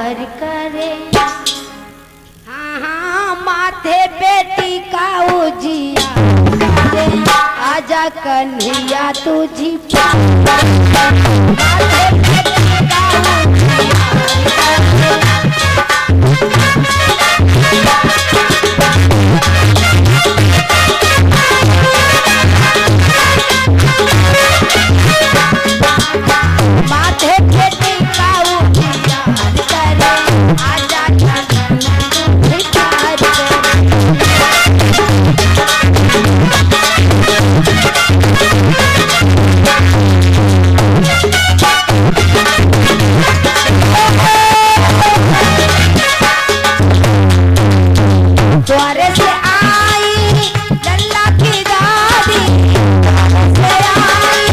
प्यार करे। हाँ हाँ माथे बेटी का उजिया करे, आजा कन्हैया तुझी प्यार माथे बेटी का उजिया माथे बेटी का उजिया करे, आजा कन्हैया तुझी प्यार द्वारे से आई लल्ला की दादी से आई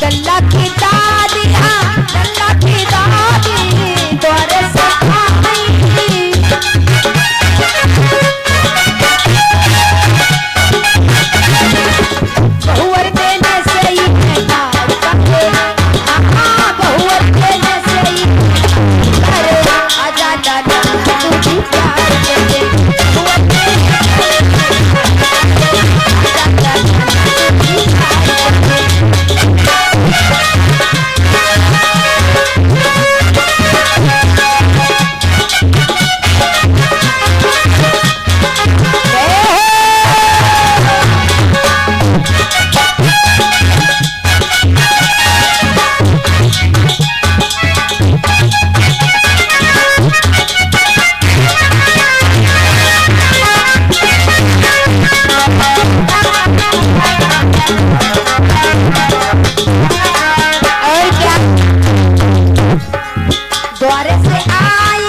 लल्ला की दादी, हाँ लल्ला की दादी द्वारे से आई बहुवर देने से ही प्यार करे। हाँ बहुवर देने से ही करे, आजा दादा तुझी प्यार करे। बहुवर देने से ही आजा दादा तुझी प्यार करे। और क्या द्वारे से आई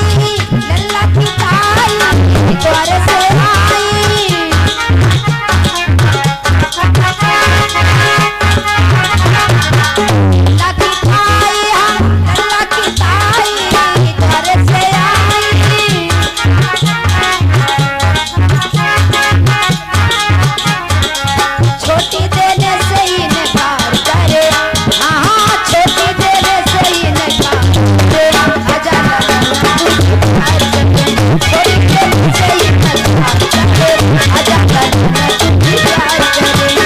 लल्ला की ताई द्वारे से आई लल्ला की ताई, हाँ लल्ला की ताई द्वारे से आई छोटी देने से ही प्यार करे। हाँ हाँ छोटी देने से ही प्यार करे, आजा दादा तुझी प्यार करे। छोटी देने से ही प्यार करे, आजा दादा तुझी प्यार करे।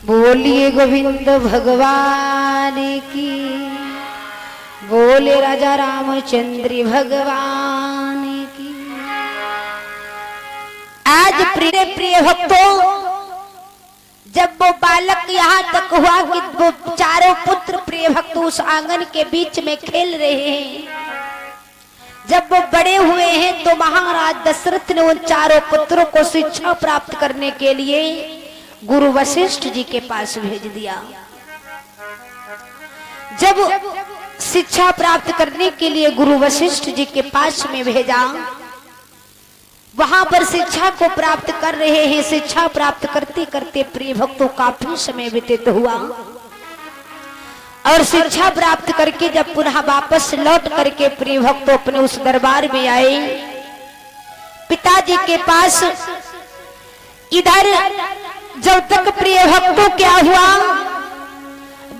बोलिए गोविंद भगवान की, बोले राजा रामचंद्र भगवान की। आज प्रिय प्रिय भक्तों, जब वो बालक यहाँ तक हुआ कि वो चारों पुत्र प्रिय भक्त उस आंगन के बीच में खेल रहे हैं, जब वो बड़े हुए हैं तो महाराज दशरथ ने उन चारों पुत्रों को शिक्षा प्राप्त करने के लिए गुरु वशिष्ठ जी के पास भेज दिया। जब शिक्षा प्राप्त करने के लिए गुरु वशिष्ठ जी के पास में भेजा, वहां पर शिक्षा को प्राप्त कर रहे हैं। शिक्षा प्राप्त करते करते प्रिय भक्तों काफी समय व्यतीत हुआ और शिक्षा प्राप्त करके जब पुनः वापस लौट करके प्रिय भक्तों अपने उस दरबार में आए, पिताजी के पास इधर जब तक प्रिय भक्तों क्या हुआ,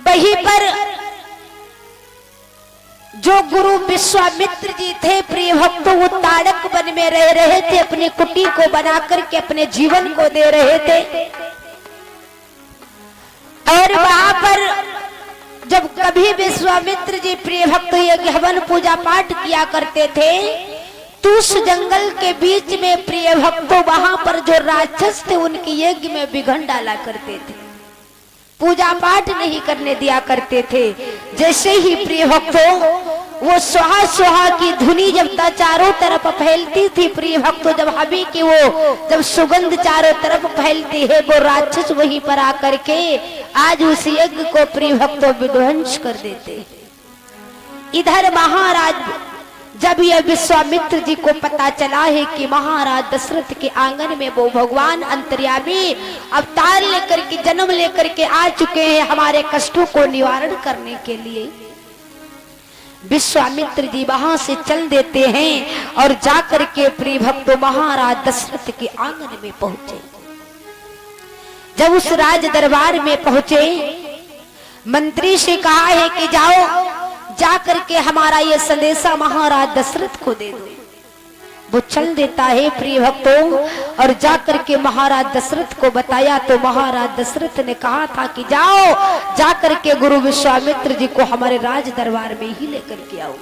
वहीं पर जो गुरु विश्वामित्र जी थे प्रिय भक्तों, वो ताड़क वन में रह रहे थे, अपनी कुटी को बना करके अपने जीवन को दे रहे थे। और वहां पर जब कभी विश्वामित्र जी प्रिय भक्त ये हवन पूजा पाठ किया करते थे, तो उस जंगल के बीच में प्रिय भक्तों वहां पर जो राक्षस थे उनके यज्ञ में विघ्न डाला करते थे, पूजा पाठ नहीं करने दिया करते थे। जैसे ही प्रिय भक्तों वो सुहा सुहा की धुनी जब चारों तरफ फैलती थी प्रिय भक्तों, जब हबी की वो जब सुगंध चारों तरफ फैलती है, वो राक्षस वहीं पर आकर के आज उस यज्ञ को प्रिय भक्तों विध्वंस कर देते। इधर महाराज जब यह विश्वामित्र जी को पता चला है कि महाराज दशरथ के आंगन में वो भगवान अंतर्यामी अवतार लेकर के जन्म लेकर के आ चुके हैं हमारे कष्टों को निवारण करने के लिए, विश्वामित्र जी वहां से चल देते हैं और जाकर के प्रिय भक्तों महाराज दशरथ के आंगन में पहुंचे। जब उस राज दरबार में पहुंचे, मंत्री से कहा है कि जाओ जाकर के हमारा ये संदेशा महाराज दशरथ को दे दो। वो चल देता है प्रिय भक्तों और जाकर के महाराज दशरथ को बताया, तो महाराज दशरथ ने कहा था कि जाओ जाकर के गुरु विश्वामित्र जी को हमारे राज दरबार में ही लेकर के आओ।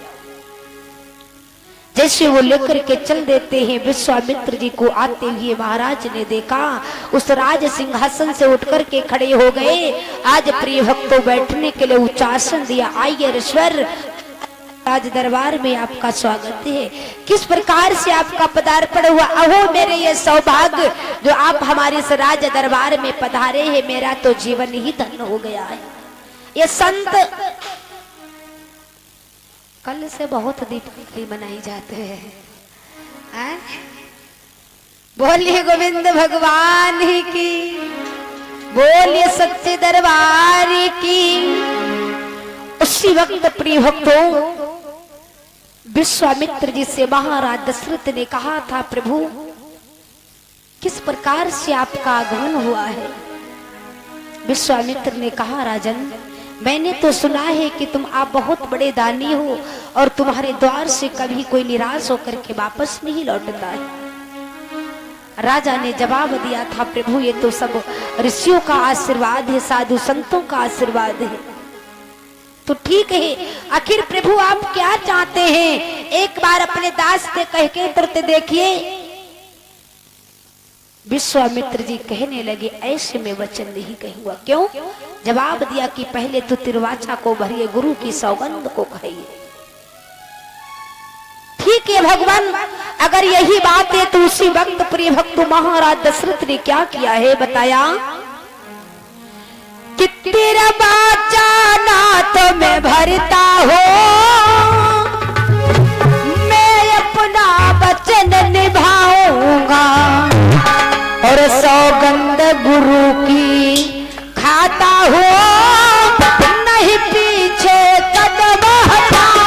जैसे वो लेकर के चल देते हैं, विश्वामित्र जी को आते हुए महाराज ने देखा, उस राज सिंहासन से उठकर के खड़े हो गए। आज प्रिय भक्तों बैठने के लिए उच्चासन दिया, आइए ईश्वर राज दरबार में आपका स्वागत है। किस प्रकार से आपका पदार्पण हुआ, अहो मेरे ये सौभाग्य जो आप हमारे इस राज दरबार में पधारे हैं, मेरा तो जीवन ही धन्य हो गया है। ये संत कल से बहुत दीपावली मनाई जाते हैं। बोलिए गोविंद भगवान की, बोलिए सच्चे दरबार की। उसी वक्त प्रिय भक्तों विश्वामित्र जी से महाराज दशरथ ने कहा था, प्रभु किस प्रकार से आपका आगमन हुआ है। विश्वामित्र ने कहा, राजन मैंने तो सुना है कि तुम आप बहुत बड़े दानी हो और तुम्हारे द्वार से कभी कोई निराश होकर के वापस नहीं लौटता है। राजा ने जवाब दिया था, प्रभु ये तो सब ऋषियों का आशीर्वाद है, साधु संतों का आशीर्वाद है। तो ठीक है, आखिर प्रभु आप क्या चाहते हैं, एक बार अपने दास से कह के तरते देखिए। विश्वामित्र जी कहने लगे, ऐसे में वचन नहीं कहूंगा। क्यों? जवाब दिया कि पहले तो तिरवाचा को भरिए, गुरु की सौगंध को खाइए। ठीक है भगवान, अगर यही बात है तो उसी वक्त प्रिय भक्त महाराज दशरथ ने क्या किया है बताया कि तिरवाचा नाथ में भरता हो, मैं अपना वचन निभाऊंगा और सौगंध गुरु की खाता हो, नहीं पीछे कदम हटाऊं।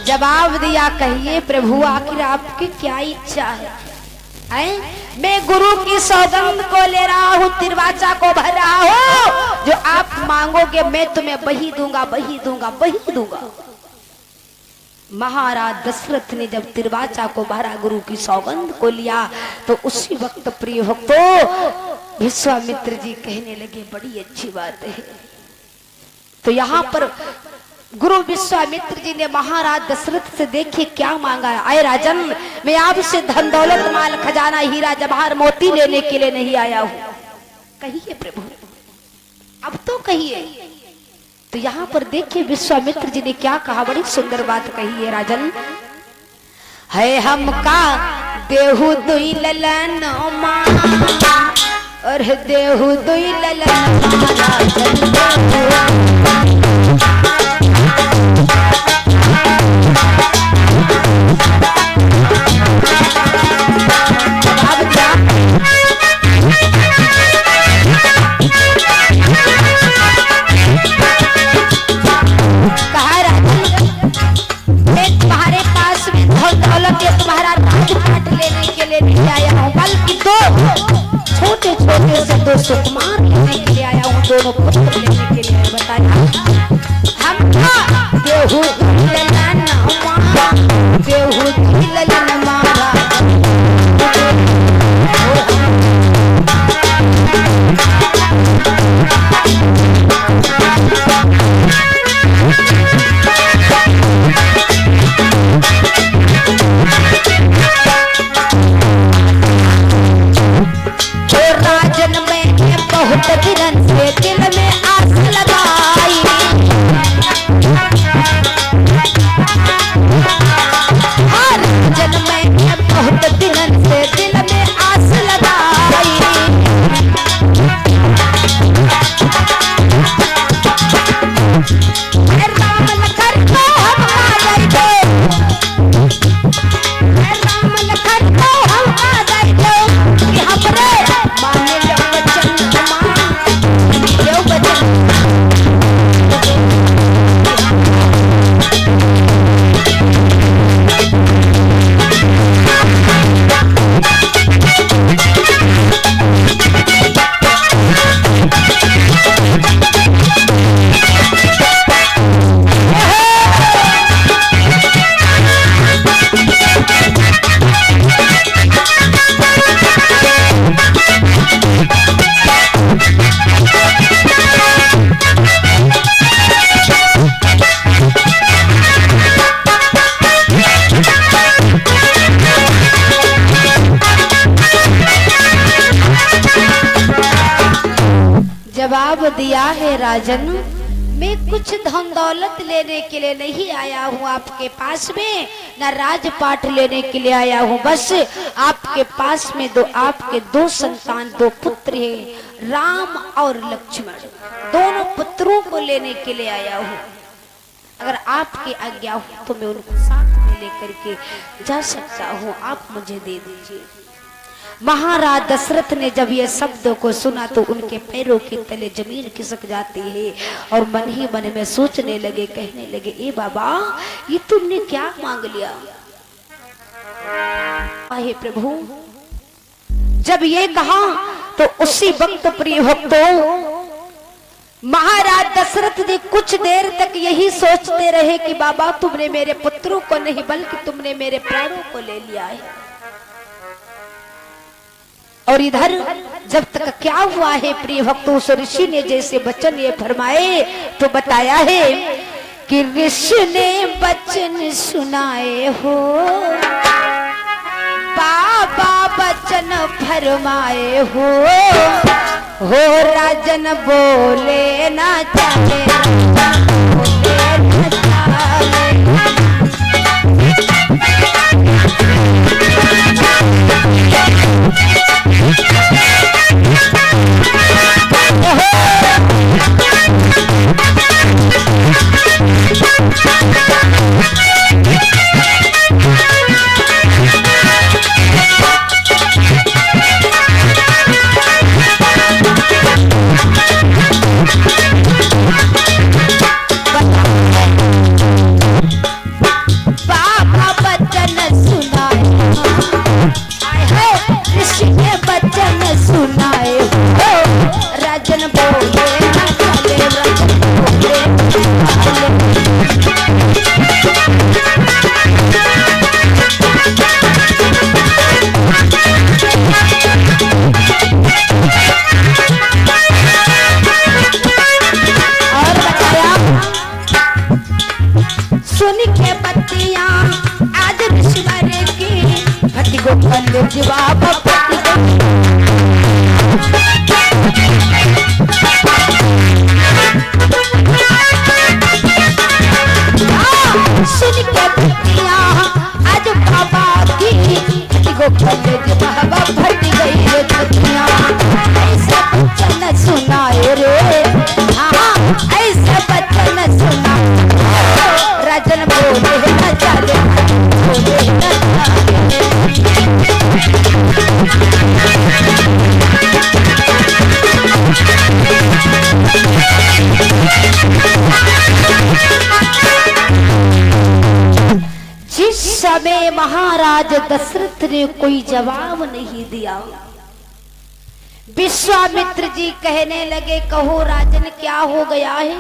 जवाब दिया, कहिए प्रभु आखिर आपकी क्या इच्छा है? मैं गुरु की सौगंध को ले रहा हूँ, तिरवाचा को भर रहा हूँ, जो आप मांगोगे मैं तुम्हें वही दूंगा, वही दूंगा, वही दूंगा। महाराज दशरथ ने जब तिरवाचा को भरा, गुरु की सौगंध को लिया, तो उसी वक्त प्रिय भक्तों विश्वामित्र जी कहने लगे, बड़ी अच्छी बात है। तो यहाँ पर गुरु विश्वामित्र जी ने महाराज दशरथ से देखिए क्या मांगा। आए राजन, मैं आपसे धन दौलत माल खजाना हीरा जवाहर मोती लेने के लिए नहीं आया हूँ। कहिए प्रभु, अब तो कहिए। तो यहाँ पर देखिए विश्वामित्र जी ने क्या कहा, बड़ी सुंदर बात कही है। राजन है हमका देहु दुई ललन और देहु दुई ललन जवाब दिया लिए नहीं आया हूँ, बल्कि दो छोटे छोटे से दो सुकुमार लेने के लिए आया हूँ, दोनों पुत्र लेने के लिए। बताया हम बेहू दिलन से दिल में आस लगाई, हर जन्म में बहुत दिलन से दिल में आस लगाई। राम लखन को हम आ जाएंगे, राम लखन को हम आ जाएंगे कि हमरे माने लो वचन जवाब दिया है राजन, मैं कुछ धन दौलत लेने के लिए नहीं आया हूँ आपके पास में, न राजपाट लेने के लिए आया हूँ, बस आपके पास में आपके दो संतान, दो पुत्र हैं, राम और लक्ष्मण, दोनों पुत्रों को लेने के लिए आया हूँ। अगर आपकी आज्ञा हो तो मैं उनको साथ में लेकर के जा सकता हूँ, आप मुझे दे दीजिए। महाराज दशरथ ने जब ये शब्दों को सुना तो उनके पैरों के तले जमीन खिसक जाती है और मन ही मन में सोचने लगे, कहने लगे, ए बाबा ये तुमने क्या मांग लिया? हे प्रभु, जब ये कहा तो उसी वक्त प्रिय भक्तों महाराज दशरथ जी कुछ देर तक यही सोचते रहे कि बाबा तुमने मेरे पुत्रों को नहीं बल्कि तुमने मेरे प्राणों को ले लिया है। और इधर जब तक क्या हुआ है प्रिय भक्तों, उस ऋषि ने जैसे वचन ये फरमाए तो बताया है कि ऋषि ने वचन सुनाए हो, बाबा वचन फरमाए हो राजन बोले ना चले, बोले ना चले। जवाब सुन के पतिया आज बाबा की बाबा फट गई रे पतिया, ऐसा बच्चन सुनाए रे, हाँ ऐसा बच्चन सुना। राजन बोले न चले, बोले न चले। समय महाराज दशरथ ने कोई जवाब नहीं दिया। विश्वामित्र जी कहने लगे, कहो राजन क्या हो गया है?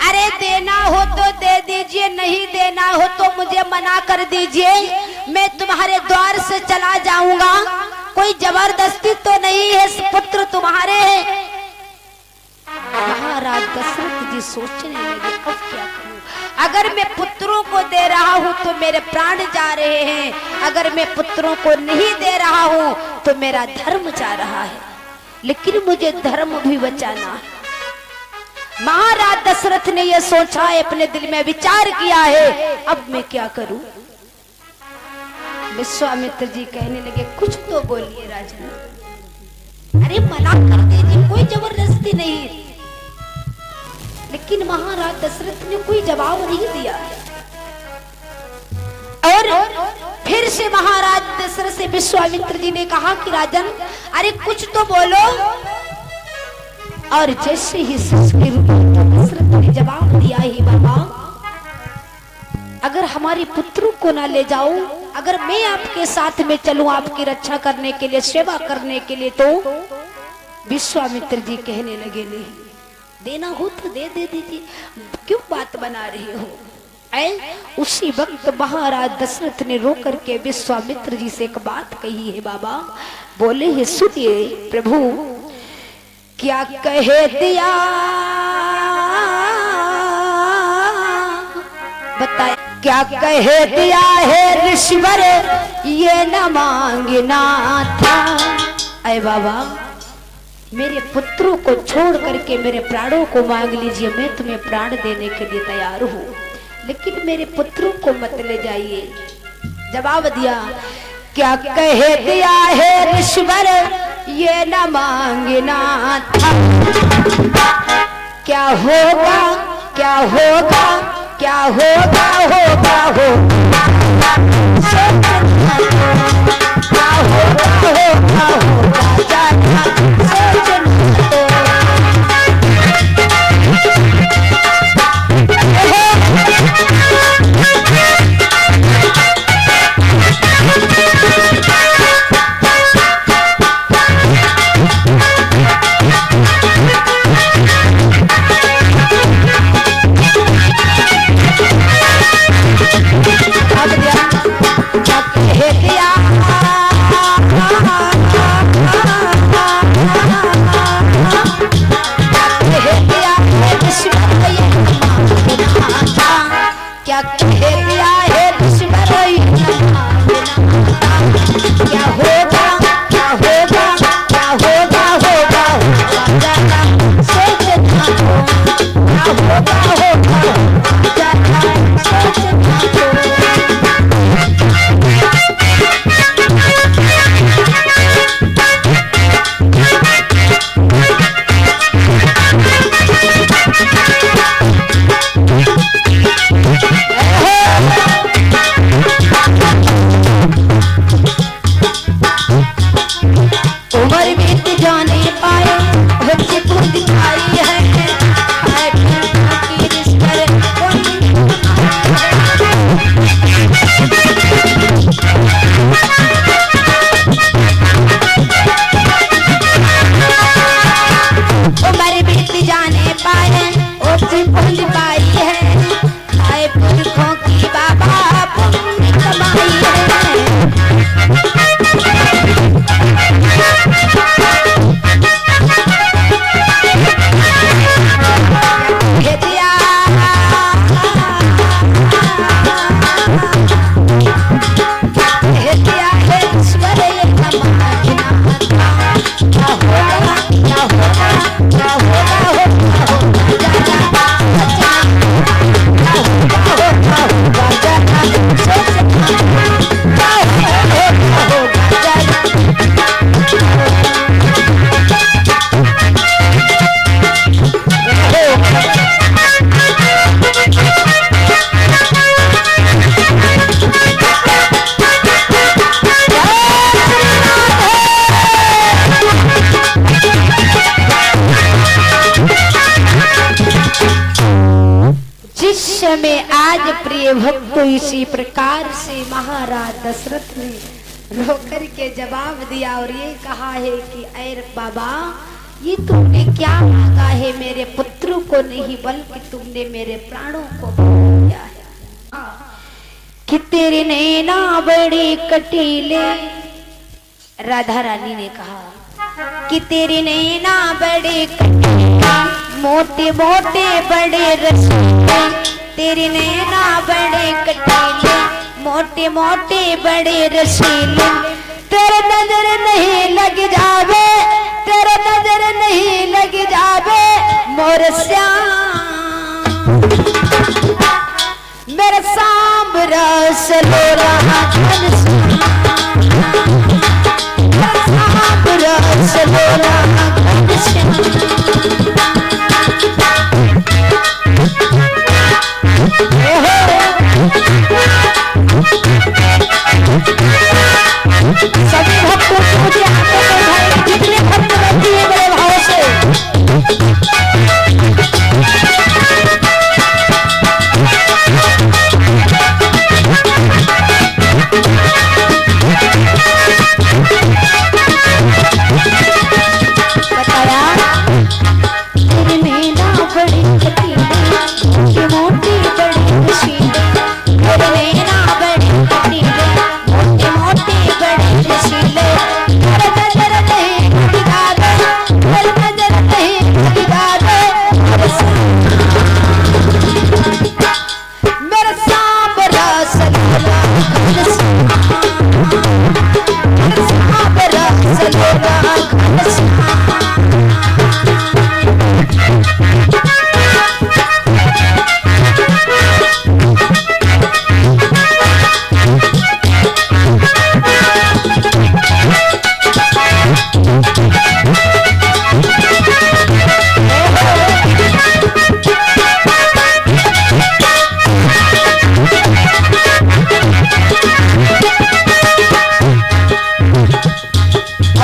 अरे देना हो तो दे दीजिए, नहीं देना हो तो मुझे मना कर दीजिए, मैं तुम्हारे द्वार से चला जाऊंगा, कोई जबरदस्ती तो नहीं है, पुत्र तुम्हारे हैं। महाराज दशरथ जी सोचने लगे, अब क्या करूं? अगर मैं पुत्रों को दे रहा हूं तो मेरे प्राण जा रहे हैं, अगर मैं पुत्रों को नहीं दे रहा हूं तो मेरा धर्म जा रहा है, लेकिन मुझे धर्म भी बचाना है। महाराज दशरथ ने यह सोचा है, अपने दिल में विचार किया है, अब मैं क्या करूं? विश्वामित्र जी कहने लगे, कुछ तो बोलिए राजन। अरे मना कर दीजिए, कोई जबरदस्ती नहीं। लेकिन महाराज दशरथ ने कोई जवाब नहीं दिया। और फिर से महाराज दशरथ से विश्वामित्र जी ने कहा कि राजन, अरे कुछ तो बोलो। और जैसे ही दशरथ ने जवाब दिया, ही बाबा, अगर हमारे पुत्रों को ना ले जाऊं, अगर मैं आपके साथ में चलूं आपकी रक्षा करने के लिए, सेवा करने के लिए, तो विश्वामित्र जी कहने लगे, नहीं देना हो तो दे दीजिए, क्यों बात बना रहे हो? उसी वक्त महाराज दशरथ ने रो करके विश्वामित्र जी से एक बात कही है बाबा। बोले है, सुनिए प्रभु, क्या कह दिया? बताए, क्या कह दिया है ऋषिवर, ये न मांगना था। अरे बाबा, मेरे पुत्रों को छोड़ करके मेरे प्राणों को मांग लीजिए, मैं तुम्हें प्राण देने के लिए तैयार हूँ, लेकिन मेरे पुत्रों को मत ले जाइए। जवाब दिया, क्या कह दिया है ऋषिवर, ये न मांगना था। क्या होगा, क्या होगा, क्या होगा, होगा हो, क्या होगा, होगा होगा, जाना सोचना तो। भविष्य में आज प्रिय भक्त इसी प्रकार से महाराज दशरथ ने रोकर के जवाब दिया और ये कहा है कि अरे बाबा, ये तुमने क्या मांगा है? मेरे पुत्र को नहीं बल्कि तुमने मेरे प्राणों को दिया है। कि तेरे नैना बड़े कटीले, राधा रानी ने कहा कि तेरे नैना बड़े कटीले, मोटे मोटे बड़े रसीले, तेरे नैना बड़े कटीले, मोटे मोटे बड़े रसीले, तेरे नजर नहीं लग जावे, तेरे नजर नहीं लग जावे मोर श्याम, मेरे सांबरा सलोरा घनश्याम, सांबरा सलोरा घनश्याम। सभी भक्तों से मुझे हाथों में उठाए, जितने भक्त बैठी है बड़े भाव से। बताया तेरे नैना बड़ी कटीले, मोटी बड़ी रसीले, तेरे नैना बड़ी कटीले, मोटे मोटे बड़े रसीले, तेरे नजर नहीं लग जावे, तेरे नजर नहीं लग जावे मेरे सांबरा सलोरा घनश्याम, मेरे सांबरा सलोरा घनश्याम।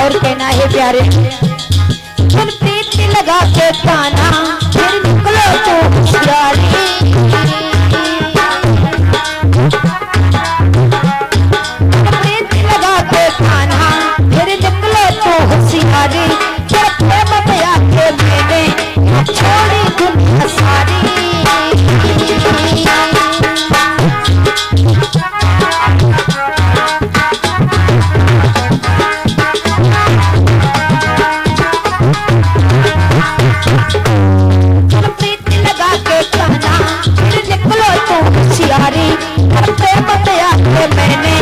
और कहना है प्यारे, तुम प्रीत लगा के काना, फिर निकलो तो होशियारी, प्रीत लगा के काना, फिर निकलो तो होशियारी, फिर प्रेम बया के मैंने छोड़ी दुनिया सारी। प्रीत लगा के कहना, फिर निकलो तो होशियारी, प्रेम बया के मैंने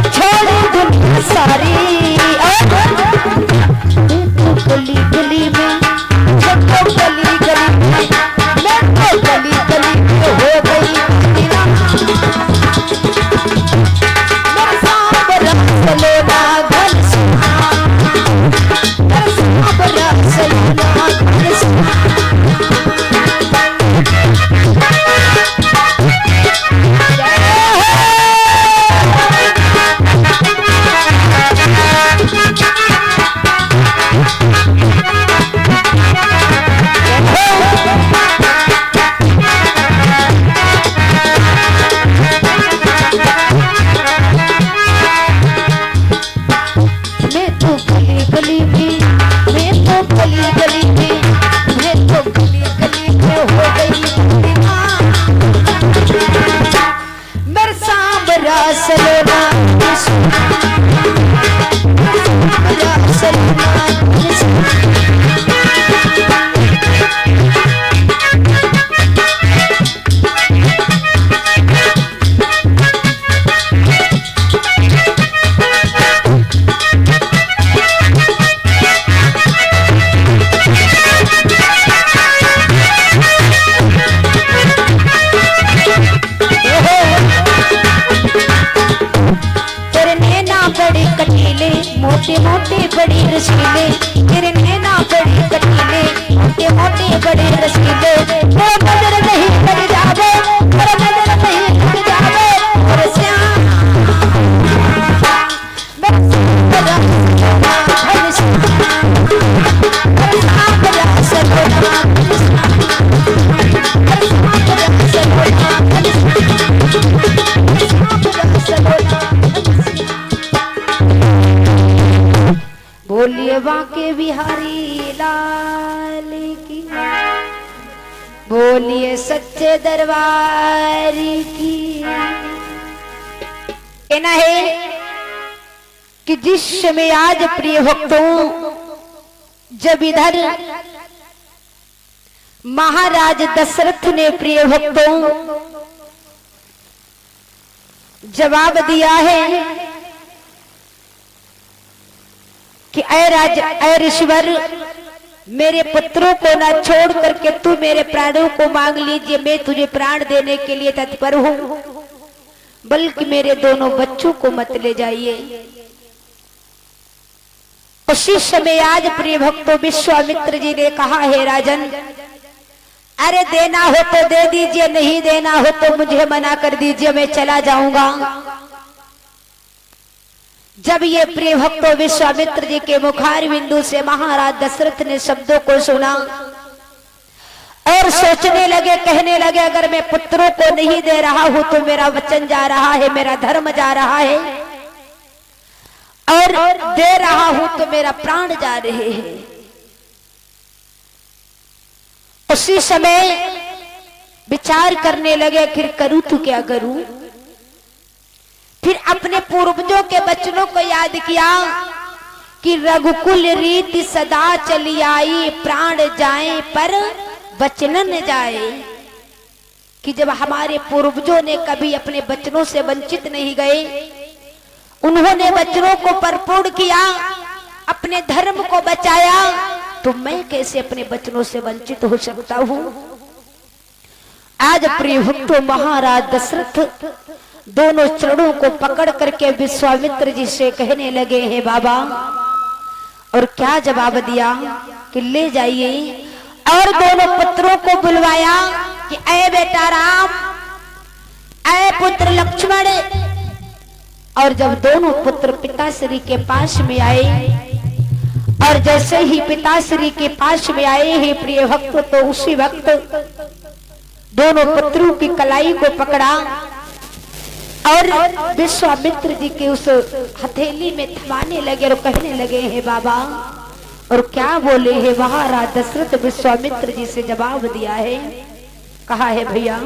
छोड़ी दुनिया सारी। गली गली में, गली गली में, मैं तो गली गली में हो गई दीवाना, मेरे सांबरा सलोरा घनश्याम, मेरे सांबरा सलोरा घनश्याम। मैं तो गली गली में, मैं तो गली गली में, मैं तो गली गली में हो गई दीवाना, मेरे सांबरा सलोरा घनश्याम, सांबरा सलोरा घनश्याम। तेरे नैना बड़े कटीले, मोटे मोटे बड़े रसीले, तेरे नैना बड़े कटीले, मोटे मोटे बड़े रसीले, तेरे नजर नहीं लग जावे, तेरे नजर नहीं लग जावे और श्याम, मेरे सांबरा सलोरा घनश्याम, मेरे सांबरा सलोरा घनश्याम, मेरे सांबरा सलोरा बांके बिहारी लाल की, बोलिए सच्चे दरबार की। कहना है कि जिस समय आज प्रिय भक्तों जब इधर महाराज दशरथ ने प्रिय भक्तों जवाब दिया है कि ऐ ऋषिवर, मेरे पुत्रों को ना छोड़ करके तू मेरे प्राणों को मांग लीजिए, मैं तुझे प्राण देने के लिए तत्पर हूं, बल्कि मेरे दोनों बच्चों को मत ले जाइए। उसी समय आज प्रिय भक्तों विश्वामित्र जी ने कहा, है राजन, अरे देना हो तो दे दीजिए, नहीं देना हो तो मुझे मना कर दीजिए, मैं चला जाऊंगा। जब ये प्रिय भक्तों विश्वामित्र जी के मुखार बिंदु से महाराज दशरथ ने शब्दों को सुना और सोचने लगे, कहने लगे, अगर मैं पुत्रों को नहीं दे रहा हूं तो मेरा वचन जा रहा है, मेरा धर्म जा रहा है, और दे रहा हूं तो मेरा प्राण जा रहे हैं। उसी समय विचार करने लगे, फिर करूं तो क्या करूं। फिर अपने पूर्वजों के वचनों को याद किया कि रघुकुल रीति सदा चली आई, प्राण जाए पर वचन न जाए। कि जब हमारे पूर्वजों ने कभी अपने वचनों से वंचित नहीं गए, उन्होंने वचनों को परिपूर्ण किया, अपने धर्म को बचाया, तो मैं कैसे अपने वचनों से वंचित हो सकता हूं। आज प्रिय भक्तों महाराज दशरथ दोनों चरणों को पकड़ करके विश्वामित्र जी से कहने लगे, हैं बाबा, और क्या जवाब दिया कि ले जाइए। और दोनों पुत्रों को बुलवाया कि ऐ बेटा राम, ऐ पुत्र लक्ष्मण। और जब दोनों पुत्र पिताश्री के पास में आए, और जैसे ही पिताश्री के पास में आए हैं प्रिय भक्त, तो उसी वक्त दोनों पुत्रों की कलाई को पकड़ा और विश्वामित्र जी के उस हथेली में थमाने लगे और कहने लगे, हैं बाबा। और क्या बोले हैं महाराज दशरथ विश्वामित्र जी से जवाब दिया है, कहा है भैया,